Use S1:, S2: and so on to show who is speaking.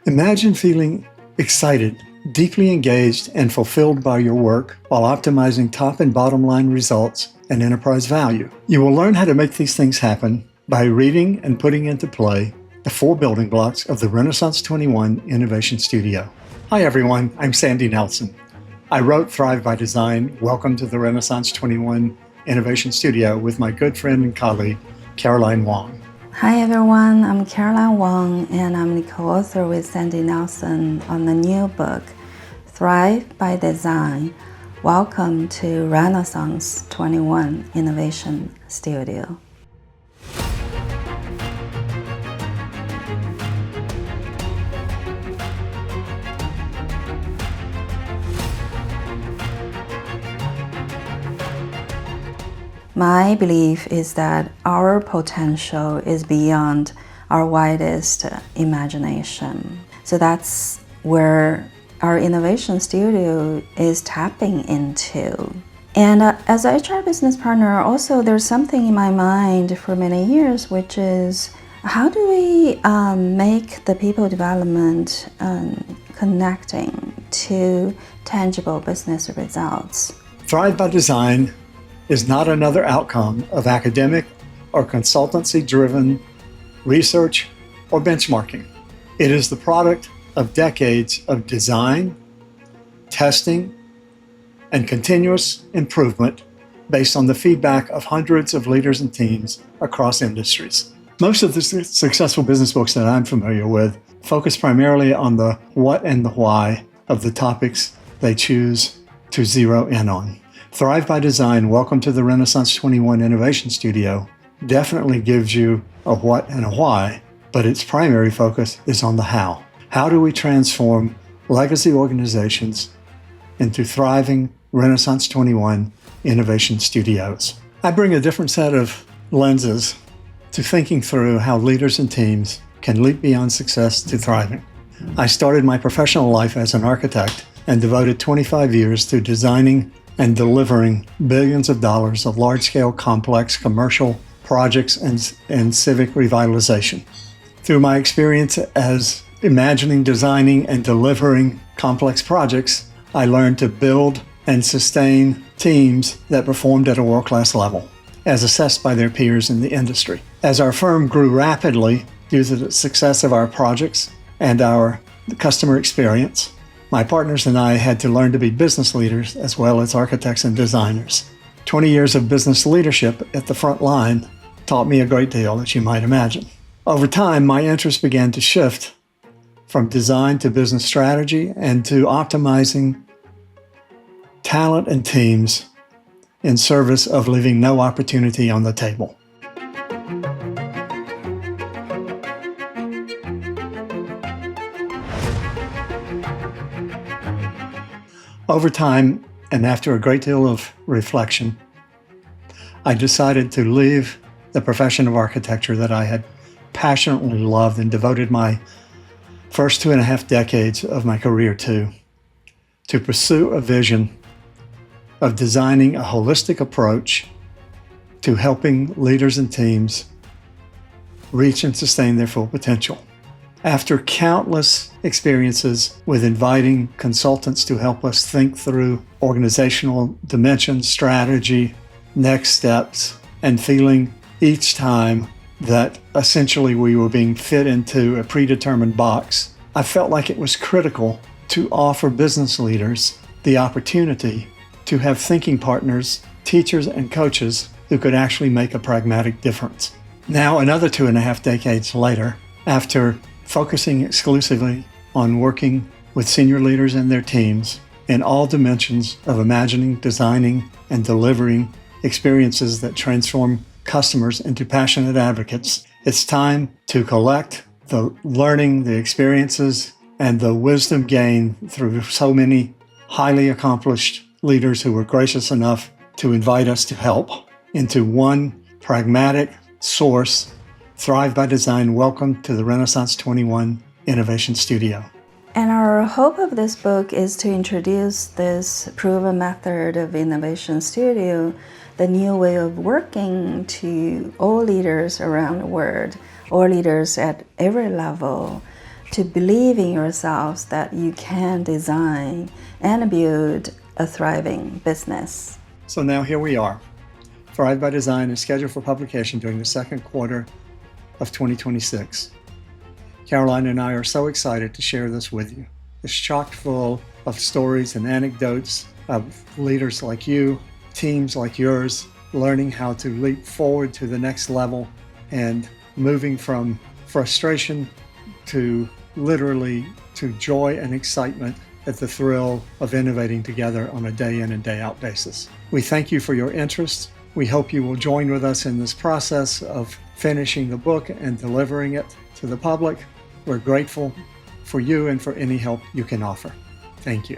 S1: Imagine feeling excited, deeply engaged, and fulfilled by your work while optimizing top and bottom line results and enterprise value. You will learn how to make these things happen by reading and putting into play the 4 building blocks of the Renaissance 21 Innovation Studio. Hi everyone, I'm Sandy Nelson. I wrote Thrive by Design, Welcome to the Renaissance 21 Innovation Studio with my good friend and colleague, Caroline Wang.
S2: Hi everyone, I'm Caroline Wang and I'm the co-author with Sandy Nelson on the new book, Thrive by Design, Welcome to Renaissance 21 Innovation Studio. My belief is that our potential is beyond our widest imagination. So that's where our innovation studio is tapping into. And as a HR business partner, also there's something in my mind for many years, which is how do we make the people development connecting to tangible business results?
S1: Thrive by Design is not another outcome of academic or consultancy-driven research or benchmarking. It is the product of decades of design, testing, and continuous improvement based on the feedback of hundreds of leaders and teams across industries. Most of the successful business books that I'm familiar with focus primarily on the what and the why of the topics they choose to zero in on. Thrive by Design, Welcome to the Renaissance 21 Innovation Studio definitely gives you a what and a why, but its primary focus is on the how. How do we transform legacy organizations into thriving Renaissance 21 Innovation Studios? I bring a different set of lenses to thinking through how leaders and teams can leap beyond success to thriving. I started my professional life as an architect and devoted 25 years to designing and delivering billions of dollars of large-scale, complex commercial projects and civic revitalization. Through my experience as imagining, designing, and delivering complex projects, I learned to build and sustain teams that performed at a world-class level, as assessed by their peers in the industry. As our firm grew rapidly due to the success of our projects and our customer experience, my partners and I had to learn to be business leaders as well as architects and designers. 20 years of business leadership at the front line taught me a great deal, as you might imagine. Over time, my interest began to shift from design to business strategy and to optimizing talent and teams in service of leaving no opportunity on the table. Over time, and after a great deal of reflection, I decided to leave the profession of architecture that I had passionately loved and devoted my first 2.5 decades of my career to pursue a vision of designing a holistic approach to helping leaders and teams reach and sustain their full potential. After countless experiences with inviting consultants to help us think through organizational dimensions, strategy, next steps, and feeling each time that essentially we were being fit into a predetermined box, I felt like it was critical to offer business leaders the opportunity to have thinking partners, teachers, and coaches who could actually make a pragmatic difference. Now, another 2.5 decades later, after focusing exclusively on working with senior leaders and their teams in all dimensions of imagining, designing, and delivering experiences that transform customers into passionate advocates, it's time to collect the learning, the experiences, and the wisdom gained through so many highly accomplished leaders who were gracious enough to invite us to help into one pragmatic source. Thrive by Design, Welcome to the Renaissance 21 Innovation Studio.
S2: And our hope of this book is to introduce this proven method of Innovation Studio, the new way of working, to all leaders around the world, all leaders at every level, to believe in yourselves that you can design and build a thriving business.
S1: So now here we are. Thrive by Design is scheduled for publication during the second quarter of 2026. Caroline and I are so excited to share this with you. It's chock full of stories and anecdotes of leaders like you, teams like yours, learning how to leap forward to the next level and moving from frustration to literally to joy and excitement at the thrill of innovating together on a day in and day out basis. We thank you for your interest. We hope you will join with us in this process of finishing the book and delivering it to the public. We're grateful for you and for any help you can offer. Thank you.